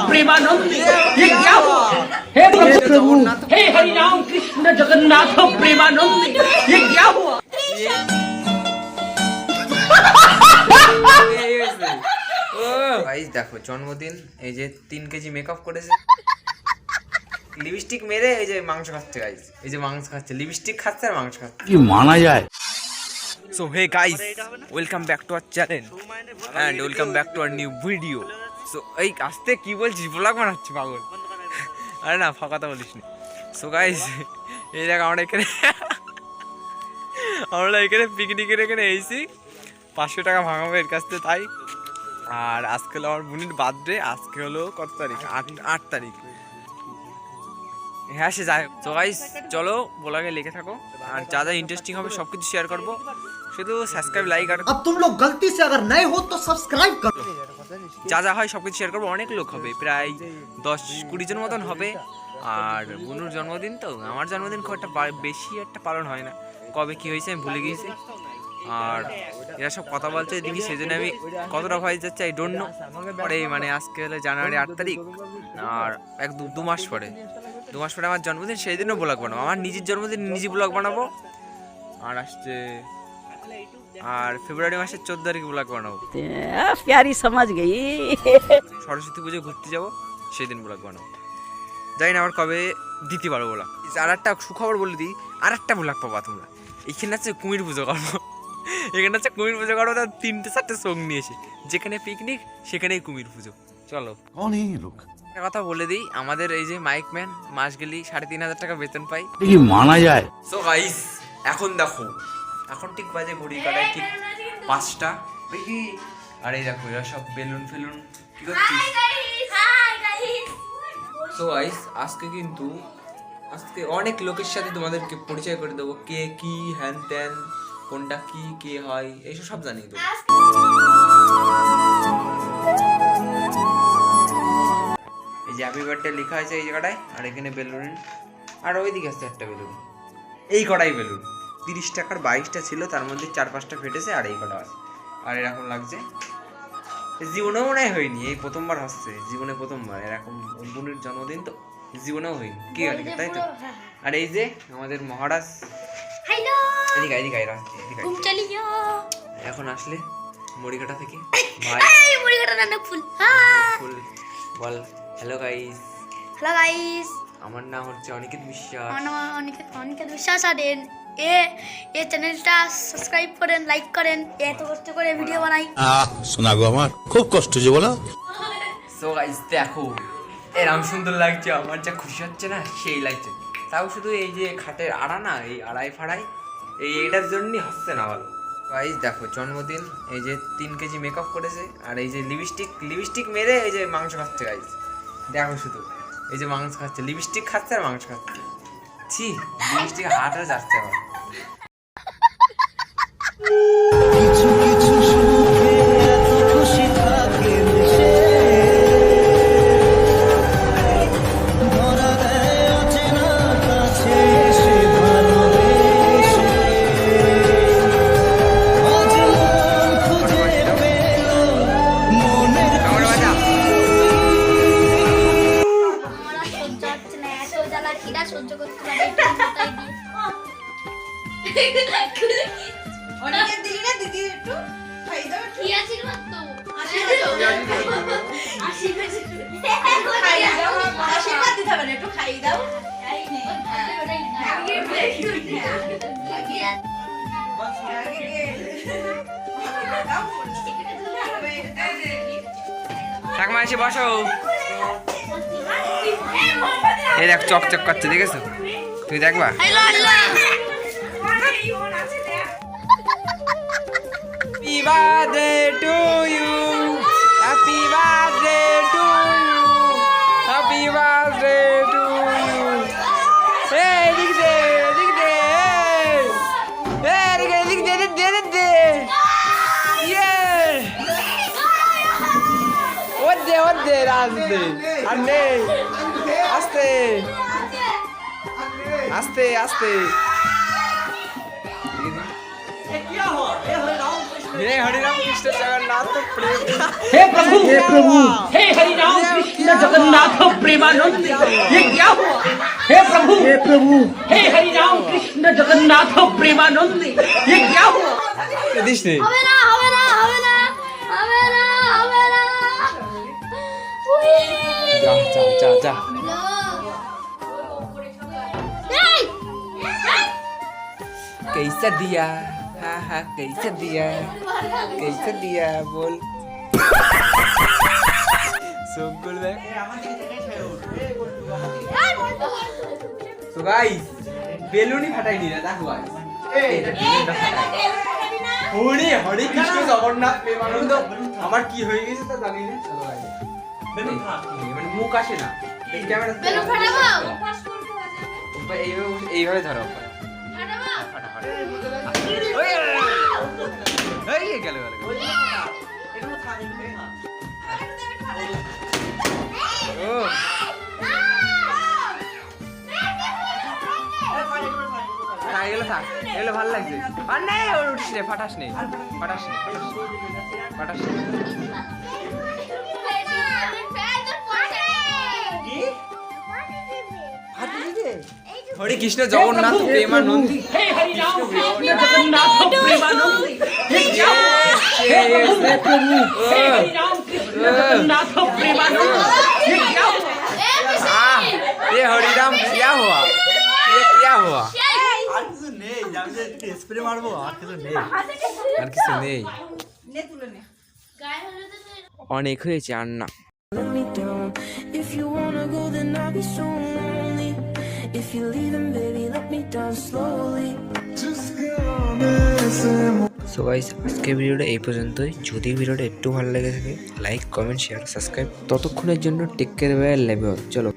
प्रेमानंद ये क्या हुआ? हे प्रभु हे हरि राम कृष्ण जगन्नाथ प्रेमानंद ये क्या हुआ? গাইস দেখো জন্মদিন এই যে 3 কেজি মেকআপ করেছে, লিপস্টিক মেরে এই যে মাংস খাচ্ছে গাইস, এই যে মাংস খাচ্ছে, লিপস্টিক খাচ্ছে আর মাংস খাচ্ছে, কি মানা যায়? So hey guys, welcome back to our channel and welcome back to our new video. So এই আস্তে কি বলছিস, ব্লগ বানাচ্ছি পাগল? আরে না ফাঁকা কথা বলিস না। সো গাইস এই দেখ আমরা এখানে পিকনিকের এখানে এসেছি, 500 টাকা ভাঙাবো এর কাছ থেকে তাই। আর আজকে হলো আমার বোনের বার্থডে, আজকে হলো কত তারিখ? 8 তারিখ। হ্যাঁ সে যাই হোক। তো গাইস চলো ব্লগে লেগে থাকো, আর যা যা ইন্টারেস্টিং হবে সব কিছু শেয়ার করবো, শুধু সাবস্ক্রাইব লাইক আর अब तुम लोग गलती से अगर नए हो तो सब्सक्राइब करो। যা যা হয় সব কিছু শেয়ার করবো। অনেক লোক হবে, প্রায় 10-20 জন মতন হবে। আর বোনুর জন্মদিন তো, আমার জন্মদিন খুব একটা বেশি একটা পালন হয় না, কবে কি হয়েছে আমি ভুলে গিয়েছি। আর এরা সব কথা বলছে দেখি, সেই জন্য আমি কতটা ভয় যাচ্ছে আই ডোন্ট নো। পরে মানে আজকে হলো জানুয়ারি 8 তারিখ, আর 2 মাস পরে আমার জন্মদিন, সেই দিনও ব্লগ বানাবো। আমার নিজের জন্মদিন নিজে ব্লগ বানাবো। আর আসছে আর ফেব্রুয়ারি মাসের 14 তারিখে ব্লগ বানাবো। प्यारी समझ गई। সরস্বতী পুজো ঘুরতে যাবো, সেই দিন ব্লগ বানাবো। জানি না আবার কবে দিতে পারবো ব্লগ। আর একটা সুখবর বলে দিই, আর একটা ব্লগ পাবা তোমরা। এখানে আছে কুমির পুজো করবো, এখানে আছে কুমির পুজো করবো, তার 3-4টে সং নিয়েছে, যেখানে পিকনিক সেখানেই কুমির পুজো। চলো একটা কথা বলে দিই, আমাদের এই যে মাইক ম্যান মাস গেলেই 3,500 টাকা বেতন পাই। কি মানা যায়? সো গাইস এখন দেখো, এখন ঠিক বাজে ঘড়ি কাটায় ঠিক 5টা। আর এই দেখো এরা সব বেলুন ফেলুন কি করছিস? সো গাইস আজকে অনেক লোকের সাথে তোমাদেরকে পরিচয় করে দেবো, কে কি হ্যান ত্যান, কোনটা কি কে হয়, এইসব সব জানিয়ে দেবো। এই যে হ্যাপি বার্থডে লেখা আছে এই জায়গাটায়, আর এখানে বেলুন, আর ওইদিকে আসছে একটা বেলুন, এই কটাই বেলুন। 30 টাকার 22টা ছিল, তার মধ্যে 4-5টা ফেটেছে, আর এই কটা আছে। আর এরকম লাগছে, জীবনেও মনে হয়নি, এই প্রথমবার হচ্ছে জীবনে, প্রথমবার এরকম। বোনের জন্মদিন তো জীবনেও হয়নি, কি গাড়ি তাই তো। আর এই যে আমাদের মহারাজ, এদিকে এদিকে এখন আসলে মরিকাটা থেকে ভাই, ফুল বল হ্যালো গাইস। হ্যালো গাইস, আমার নাম হচ্ছে অনিকেত বিশ্বাস। অনিকেত বিশ্বাস। আর এই চ্যানেলটা সাবস্ক্রাইব করেন, লাইক করেন, এত কষ্ট করে ভিডিও বানাই। শোনা গো আমার খুব কষ্ট যে বলো। সো গাইস দেখো এরকম সুন্দর লাগছে, আমার যা খুশি হচ্ছে না সেই লাগছে। তাও শুধু এই যে খাটের আড়া না, এই আড়াই ফাড়াই এইটার জন্যই হচ্ছে না ভালো। গাইস দেখো জন্মদিন এই যে 3 কেজি মেকআপ করেছে, আর এই যে লিপস্টিক মেরে এই যে মাংস খাচ্ছে গাইস। দেখো শুধু এই যে মাংস খাচ্ছে, লিপস্টিক খাচ্ছে আর মাংস খাচ্ছে। ছি, লিপস্টিক হাতটা যাচ্ছে আমার। সহ্য করতে পারে অনেকের দিলি না দিদি, একটু খাই দাও। কি আছে মাত্র আশীর্বাদ দিতে হবে না, একটু খাই দাও। ঠাকুমা এসে বসো। এই দেখ চকচক করছে, দেখেছো? তুই দেখবা। Happy birthday to you, happy birthday to you, happy birthday to you. এই দিক দে, দিক দে, এই দিক দে, দিক দে, দিক দে। ইয়ে ওদে রাজদে আন্নে আস্তে আস্তে আস্তে। हे हरिराम कृष्ण जगन्नाथ प्रेम हे प्रभु हे हरि राम कृष्ण जगन्नाथ प्रेमानंद ये क्या हुआ हे प्रभु हे हरि राम कृष्ण जगन्नाथ प्रेमानंद ये क्या हुआ दिस नहीं হবে না হবে না হবে না হবে না হবে না উই जा जा जा जा এই कैसा दिया हाँ हाँ कैसा दिया बोल सब बोल बे तो गाइस বেলুনই ফাটাইনি না দেখো গাইস এইটা বেলুনটা ফাটাই হরি হরি কৃষ্ণ জগন্নাথ প্রেমানন্দ আমার কি হয়ে গেছে তা জানি না চলো গাইস বেলুন মানে মুখ আসে না ক্যামেরা বেলুন ফাটাবো এইভাবে ধরো ফাটা ফাটা এই গেল ও এগুলো থাক এগুলো ভালো লাগছে আর নেই ওর উঠিস রে ফাটাস নেই হরে কৃষ্ণ জগন্নাথ প্রেমানন্দ हे हरि राम कृष्ण जगन्नाथ प्रेमानंद ये क्या हुआ हे प्रभु हे हरि राम कृष्ण जगन्नाथ प्रेमानंद ये क्या हुआ ये हरिराम क्या हुआ ये क्या हुआ আর কিছু নেই অনেক হয়েছে আর না let me down. If you wanna go, then I'll be so lonely. If you're leaving, baby, let me down slowly. So guys আজকের ভিডিওটা এই পর্যন্তই। যদি ভিডিওটা একটু ভালো লেগে থাকে লাইক কমেন্ট শেয়ার সাবস্ক্রাইব ততক্ষণের জন্য take care bye love you. চলো